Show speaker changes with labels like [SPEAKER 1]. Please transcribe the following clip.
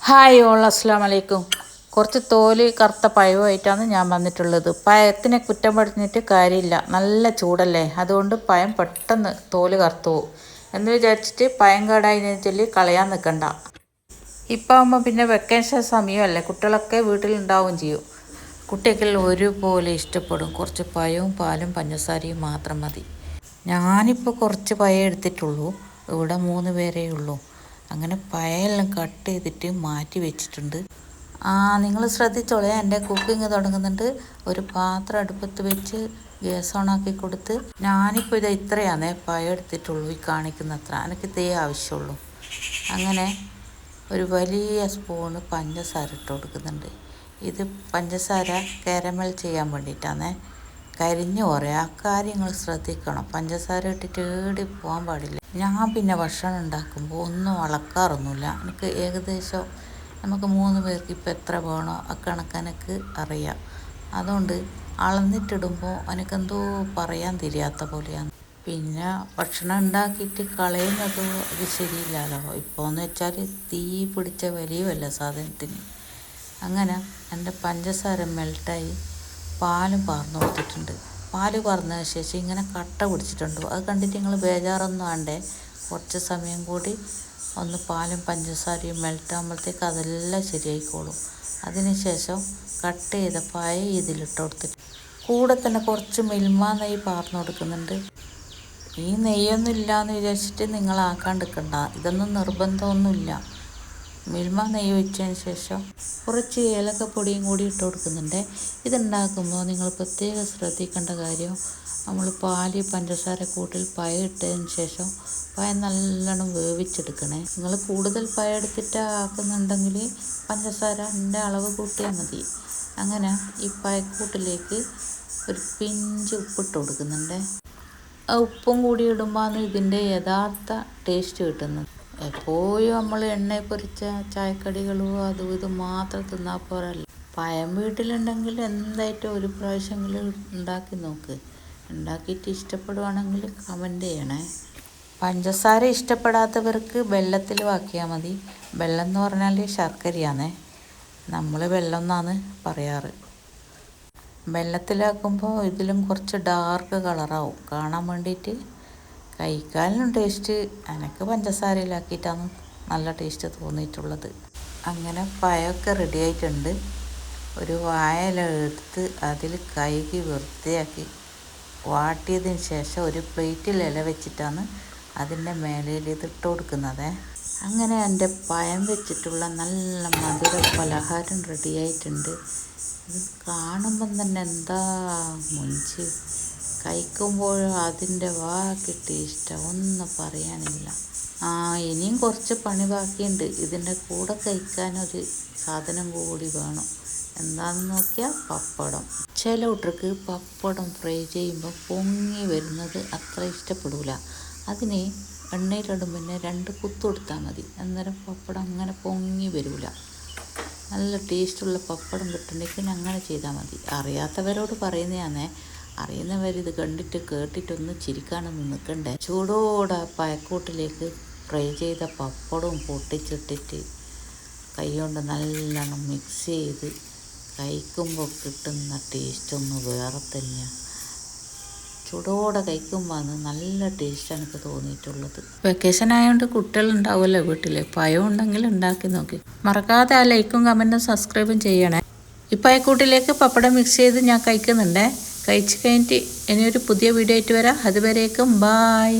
[SPEAKER 1] Hi all അസ്സാം വലൈക്കും. കുറച്ച് തോല് കറുത്ത പഴമായിട്ടാണ് ഞാൻ വന്നിട്ടുള്ളത്. പഴത്തിനെ കുറ്റം പറഞ്ഞിട്ട് കാര്യമില്ല, നല്ല ചൂടല്ലേ, അതുകൊണ്ട് പഴം പെട്ടെന്ന് തോല് കറുത്തു പോകും എന്ന് വിചാരിച്ചിട്ട് പഴം കേടായതിനെ ചൊല്ലി കളയാൻ നിൽക്കണ്ട. ഇപ്പം ആകുമ്പോൾ പിന്നെ വെക്കേഷൻ സമയമല്ലേ, കുട്ടികളൊക്കെ വീട്ടിലുണ്ടാവുകയും ചെയ്യും. കുട്ടികൾക്കെല്ലാം ഒരുപോലെ ഇഷ്ടപ്പെടും. കുറച്ച് പഴവും പാലും പഞ്ചസാരയും മാത്രം മതി. ഞാനിപ്പോൾ കുറച്ച് പഴം എടുത്തിട്ടുള്ളൂ, ഇവിടെ 3 പേരേ ഉള്ളൂ. അങ്ങനെ പഴമെല്ലാം കട്ട് ചെയ്തിട്ട് മാറ്റി വെച്ചിട്ടുണ്ട്. നിങ്ങൾ ശ്രദ്ധിച്ചോളേ, എൻ്റെ കുക്കിംഗ് തുടങ്ങുന്നുണ്ട്. ഒരു പാത്രം അടുപ്പത്ത് വെച്ച് ഗ്യാസ് ഓണാക്കി കൊടുത്ത് ഞാനിപ്പോൾ ഇത് ഇത്രയാണേ പഴം എടുത്തിട്ടുള്ളൂ, ഈ കാണിക്കുന്നത്ര. എനിക്ക് ഇതേ ആവശ്യമുള്ളൂ. അങ്ങനെ ഒരു വലിയ സ്പൂണ് പഞ്ചസാര ഇട്ട് കൊടുക്കുന്നുണ്ട്. ഇത് പഞ്ചസാര കാരമൽ ചെയ്യാൻ വേണ്ടിയിട്ടാണേ, കരിഞ്ഞു കുറേ കാര്യങ്ങൾ ശ്രദ്ധിക്കണം. പഞ്ചസാര ഇട്ടിട്ട് ഏടി പോകാൻ പാടില്ല. ഞാൻ പിന്നെ ഭക്ഷണം ഉണ്ടാക്കുമ്പോൾ ഒന്നും അളക്കാറൊന്നുമില്ല. എനിക്ക് ഏകദേശം നമുക്ക് 3 പേർക്ക് ഇപ്പം എത്ര വേണോ ആ കണക്കെനിക്ക് അറിയാം. അതുകൊണ്ട് അളന്നിട്ടിടുമ്പോൾ എനിക്കെന്തോ പറയാൻ തിരിയാത്ത പോലെയാണ്. പിന്നെ ഭക്ഷണം ഉണ്ടാക്കിയിട്ട് കളയുന്നത് അത് ശരിയില്ലല്ലോ. ഇപ്പോൾ എന്ന് വെച്ചാൽ തീ പിടിച്ച വലിയമല്ല സാധനത്തിന്. അങ്ങനെ എൻ്റെ പഞ്ചസാര മെൽട്ടായി പാലും പാർന്നു കൊടുത്തിട്ടുണ്ട്. പാല് പാർന്നതിന് ശേഷം ഇങ്ങനെ കട്ട പിടിച്ചിട്ടുണ്ട്. അത് കണ്ടിട്ട് നിങ്ങൾ ബേജാറൊന്നും ആണ്ടേ. കുറച്ച് സമയം കൂടി ഒന്ന് പാലും പഞ്ചസാരയും മെൽട്ടാകുമ്പോഴത്തേക്ക് അതെല്ലാം ശരിയായിക്കോളും. അതിന് ശേഷം കട്ട് ചെയ്ത പഴം ഇതിലിട്ട് കൊടുത്തിട്ട് കൂടെ തന്നെ കുറച്ച് മിൽമ നെയ്യ് പാർന്നു കൊടുക്കുന്നുണ്ട്. ഈ നെയ്യൊന്നും ഇല്ലയെന്ന് വിചാരിച്ചിട്ട് നിങ്ങൾ ആക്കാണ്ടിരിക്കണ്ട, ഇതൊന്നും നിർബന്ധമൊന്നുമില്ല. മിൽമ നെയ്യ് ഒഴിച്ചതിന് ശേഷം കുറച്ച് ഏലക്കപ്പൊടിയും കൂടി ഇട്ട് കൊടുക്കുന്നുണ്ട്. ഇതുണ്ടാക്കുമ്പോൾ നിങ്ങൾ പ്രത്യേകം ശ്രദ്ധിക്കേണ്ട കാര്യം, നമ്മൾ പാല് പഞ്ചസാര കൂട്ടിൽ പഴം ഇട്ടതിന് ശേഷം പഴം നല്ലോണം വേവിച്ചെടുക്കണേ. നിങ്ങൾ കൂടുതൽ പഴം എടുത്തിട്ട് ആക്കുന്നുണ്ടെങ്കിൽ പഞ്ചസാരൻ്റെ അളവ് കൂട്ടിയാൽ മതി. അങ്ങനെ ഈ പഴക്കൂട്ടിലേക്ക് ഒരു പിഞ്ച് ഉപ്പിട്ട് കൊടുക്കുന്നുണ്ട്. ആ ഉപ്പും കൂടി ഇടുമ്പോഴാണ് ഇതിൻ്റെ യഥാർത്ഥ ടേസ്റ്റ് കിട്ടുന്നത്. എപ്പോഴും നമ്മൾ എണ്ണയിൽ പൊരിച്ച ചായക്കടികളോ അതും ഇതും മാത്രം തിന്നാൽ പോരല്ല. പഴം വീട്ടിലുണ്ടെങ്കിൽ എന്തായിട്ടും ഒരു പ്രാവശ്യമെങ്കിലും ഉണ്ടാക്കി നോക്ക്. ഉണ്ടാക്കിയിട്ട് ഇഷ്ടപ്പെടുവാണെങ്കിൽ കമൻറ്റ് ചെയ്യണേ. പഞ്ചസാര ഇഷ്ടപ്പെടാത്തവർക്ക് വെള്ളത്തിൽ ആക്കിയാൽ മതി. വെള്ളം എന്ന് പറഞ്ഞാൽ ശർക്കരയാണേ, നമ്മൾ വെള്ളം എന്നാണ് പറയാറ്. വെള്ളത്തിലാക്കുമ്പോൾ ഇതിലും കുറച്ച് ഡാർക്ക് കളറാവും കാണാൻ വേണ്ടിയിട്ട്. കഴിക്കാനും ടേസ്റ്റ് എനിക്ക് പഞ്ചസാരയിലാക്കിയിട്ടാണ് നല്ല ടേസ്റ്റ് തോന്നിയിട്ടുള്ളത്. അങ്ങനെ പഴമൊക്കെ റെഡി ആയിട്ടുണ്ട്. ഒരു വാഴയില എടുത്ത് അതിൽ കഴുകി വൃത്തിയാക്കി വാട്ടിയതിന് ശേഷം ഒരു പ്ലേറ്റിൽ ഇല വെച്ചിട്ടാണ് അതിൻ്റെ മേലയിൽ ഇതിട്ട് കൊടുക്കുന്നത്. അങ്ങനെ എൻ്റെ പഴം വെച്ചിട്ടുള്ള നല്ല മധുര പലഹാരം റെഡി ആയിട്ടുണ്ട്. ഇത് കാണുമ്പം തന്നെ എന്താ മുഞ്ച്, കഴിക്കുമ്പോൾ അതിൻ്റെ ടേസ്റ്റ് ഒന്നും പറയാനില്ല. ഇനിയും കുറച്ച് പണി ബാക്കിയുണ്ട്. ഇതിൻ്റെ കൂടെ കഴിക്കാനൊരു സാധനം കൂടി വേണം. എന്താണെന്ന് നോക്കിയാൽ പപ്പടം. ചില കൂട്ടർക്ക് പപ്പടം ഫ്രൈ ചെയ്യുമ്പോൾ പൊങ്ങി വരുന്നത് അത്ര ഇഷ്ടപ്പെടില്ല. അതിന് എണ്ണയിലിടും പിന്നെ 2 കുത്ത് കൊടുത്താൽ മതി. അന്നേരം പപ്പടം അങ്ങനെ പൊങ്ങി വരില്ല. നല്ല ടേസ്റ്റുള്ള പപ്പടം കിട്ടുന്നുണ്ടെങ്കിൽ അങ്ങനെ ചെയ്താൽ മതി. അറിയാത്തവരോട് പറയുന്നതാണേ, അറിയുന്നവരിത് കണ്ടിട്ട് കേട്ടിട്ടൊന്ന് ചിരിക്കാനൊന്നും നിൽക്കണ്ടേ. ചൂടോടെ പഴക്കൂട്ടിലേക്ക് ഫ്രൈ ചെയ്ത പപ്പടവും പൊട്ടിച്ചിട്ടിട്ട് കൈ കൊണ്ട് നല്ലോണം മിക്സ് ചെയ്ത് കഴിക്കുമ്പോൾ കിട്ടുന്ന ടേസ്റ്റൊന്ന് വേറെ തന്നെയാണ്. ചൂടോടെ കഴിക്കുമ്പോൾ നല്ല ടേസ്റ്റാണ് എനിക്ക് തോന്നിയിട്ടുള്ളത്. വെക്കേഷൻ ആയതുകൊണ്ട് കുട്ടികളുണ്ടാവുമല്ലോ വീട്ടിൽ. പഴം ഉണ്ടെങ്കിൽ ഉണ്ടാക്കി നോക്കി. മറക്കാതെ ആ ലൈക്കും കമൻറ്റും സബ്സ്ക്രൈബും ചെയ്യണേ. ഈ പഴക്കൂട്ടിലേക്ക് പപ്പടം മിക്സ് ചെയ്ത് ഞാൻ കഴിക്കുന്നുണ്ടേ. കഴിച്ച് കഴിഞ്ഞിട്ട് ഇനിയൊരു പുതിയ വീഡിയോ ആയിട്ട് വരാം. അതുവരേക്കും ബായ്.